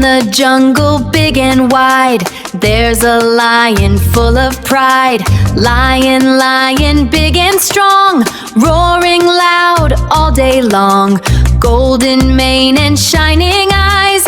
the jungle big and wide, there's a lion full of pride. Lion, lion, big and strong, roaring loud all day long. Golden mane and shining eyes,